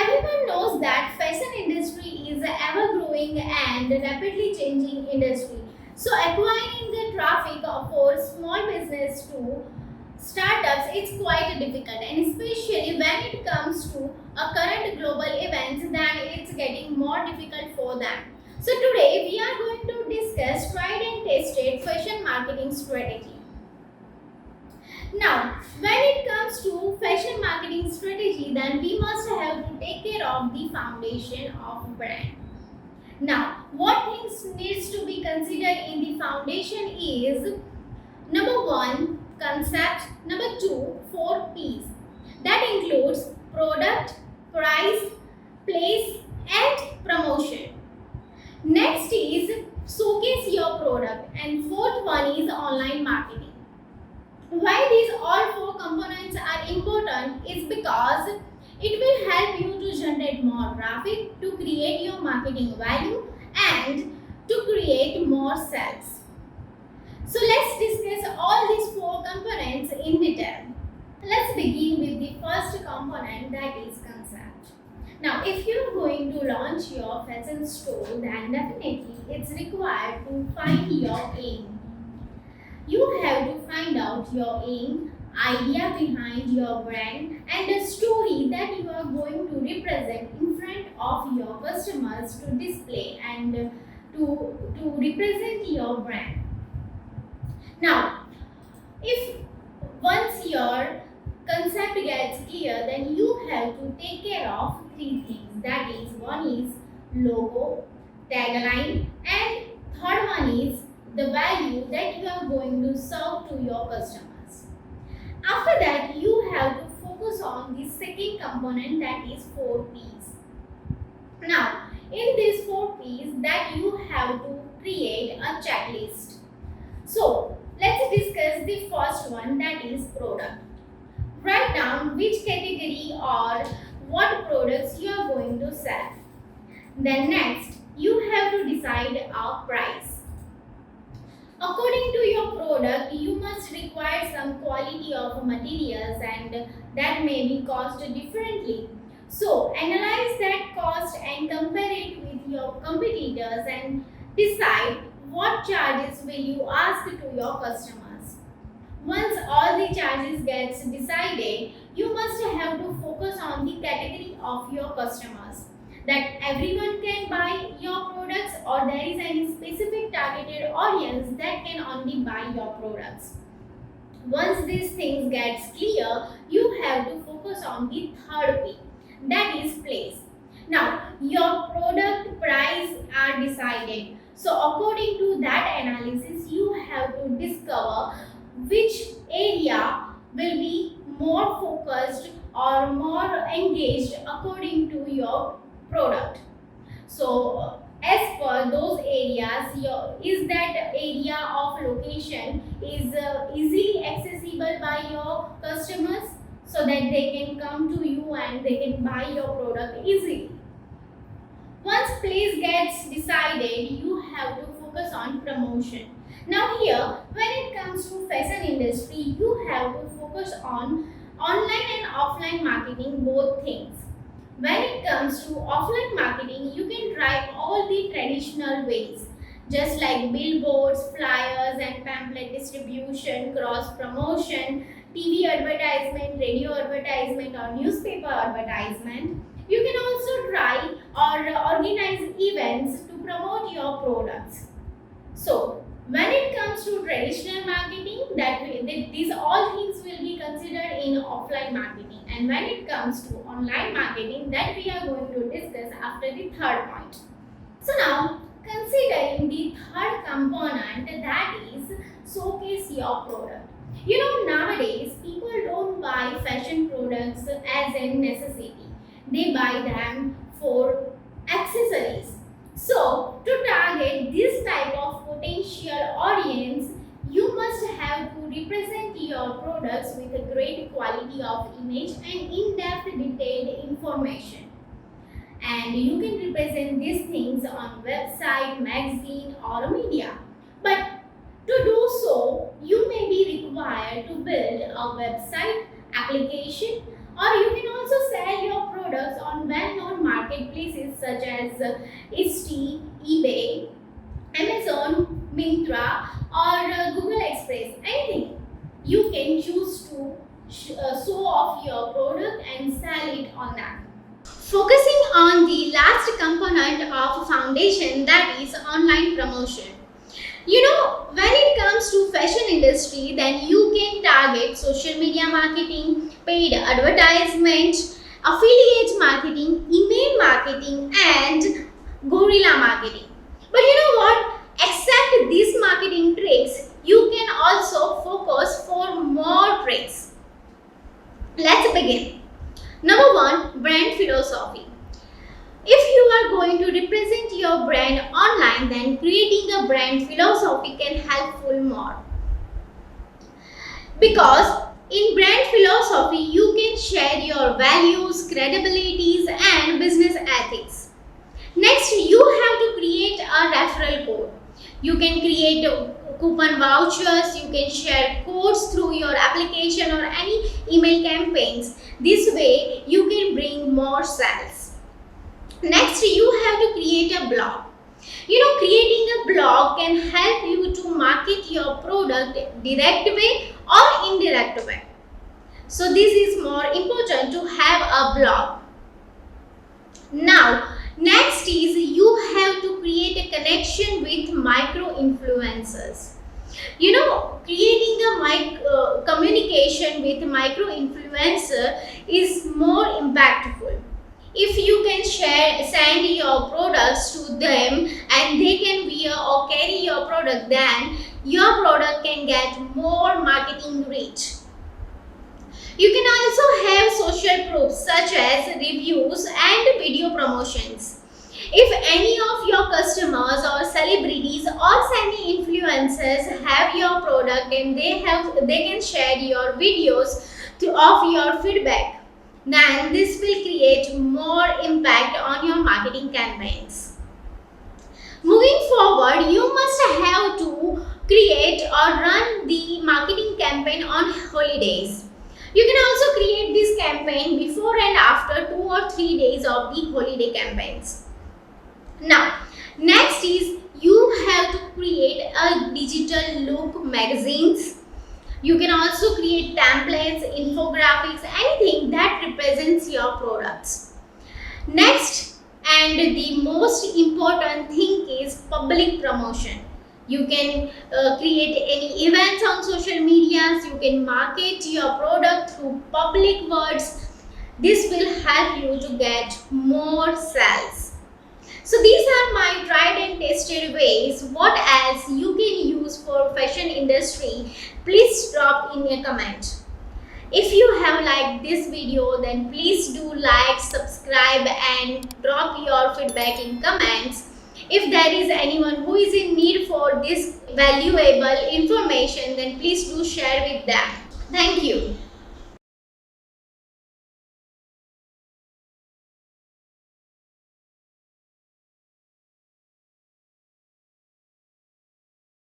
Everyone knows that fashion industry is an ever growing and rapidly changing industry. So acquiring the traffic for small business to startups it's quite difficult, and especially when it comes to a current global events then it's getting more difficult for them. So today we are going to discuss tried and tested fashion marketing strategy. Now, when it comes to fashion marketing strategy, then we must have to take care of the foundation of brand. Now, what things needs to be considered in the foundation is number one, concept, number two, four P's. That includes product, price, place, and promotion. Next is showcase your product, and fourth one is online marketing. Why these all four components are important is because it will help you to generate more traffic, to create your marketing value, and to create more sales. So let's discuss all these four components in detail. Let's begin with the first component, that is concept. Now, if you're going to launch your fashion store, then definitely it's required to find your aim. You have to find out your aim, idea behind your brand, and a story that you are going to represent in front of your customers to display and to represent your brand. Now, if once your concept gets clear, then you have to take care of three things. That is, one is logo, tagline, and third one is the value that you are going to serve to your customers. After that, you have to focus on the second component, that is four P's. Now, in these four P's, that you have to create a checklist. So, let's discuss the first one, that is product. Write down which category or what products you are going to sell. Then next, you have to decide a price. According to your product, you must require some quality of materials and that may be cost differently. So, analyze that cost and compare it with your competitors and decide what charges will you ask to your customers. Once all the charges gets decided, you must have to focus on the category of your customers, that everyone can buy your products or there is any specific targeted audience that can only buy your products. Once these things gets clear, you have to focus on the third P, that is place. Now, your product price are decided. So according to that analysis, you have to discover which area will be more focused or more engaged according to your product. So, as per those areas, is that area of location is easily accessible by your customers so that they can come to you and they can buy your product easily. Once place gets decided, you have to focus on promotion. Now here, when it comes to fashion industry, you have to focus on online and offline marketing, both things. When it comes to offline marketing, you can try all the traditional ways, just like billboards, flyers, and pamphlet distribution, cross promotion, TV advertisement, radio advertisement, or newspaper advertisement. You can also try or organize events to promote your products. So, when it comes to traditional marketing, these all things will be considered in offline marketing. And when it comes to online marketing, that we are going to discuss after the third point. So now, considering the third component, that is showcase your product. You know, nowadays people don't buy fashion products as a necessity. They buy them for accessories. So, to target this type of potential audience, you must have to represent your products with a great quality of image and in-depth detailed information. And you can represent these things on website, magazine or media. But to do so, you may be required to build a website, application, or you can also sell your products on well such as Etsy, eBay, Amazon, Myntra, or Google Express. Anything you can choose to show off your product and sell it on that. Focusing on the last component of foundation, that is online promotion. When it comes to fashion industry, then you can target social media marketing, paid advertisement, affiliate marketing, email marketing, and guerrilla marketing. But you know what? Except these marketing tricks, you can also focus for more tricks. Let's begin. Number one, brand philosophy. If you are going to represent your brand online, then creating a brand philosophy can helpful more. Because in brand philosophy, you can share your values, credibilities, and business ethics. Next, you have to create a referral code. You can create coupon vouchers, you can share codes through your application or any email campaigns. This way, you can bring more sales. Next, you have to create a blog. Creating a blog can help you to market your product direct way or indirect way. So this is more important to have a blog. Now, next is you have to create a connection with micro influencers. Creating a communication with micro influencer is more impactful. If you can send your products to them and they can wear or carry your product, then your product can get more marketing reach. You can also have social proofs such as reviews and video promotions. If any of your customers or celebrities or semi-influencers have your product and they can share your videos of your feedback, then this will create more impact on your marketing campaigns. Moving forward, you must have to create or run the marketing campaign on holidays. You can also create this campaign before and after 2 or 3 days of the holiday campaigns. Now, next is you have to create a digital look magazines. You can also create templates, infographics, anything that represents your products. Next, and the most important thing is public promotion. You can create any events on social medias. You can market your product through public words. This will help you to get more sales. So these are my tried and tested ways. What else you can use for fashion industry? Please drop in a comment. If you have liked this video, then please do like, subscribe, and drop your feedback in comments. If there is anyone who is in need for this valuable information, then please do share with them. Thank you.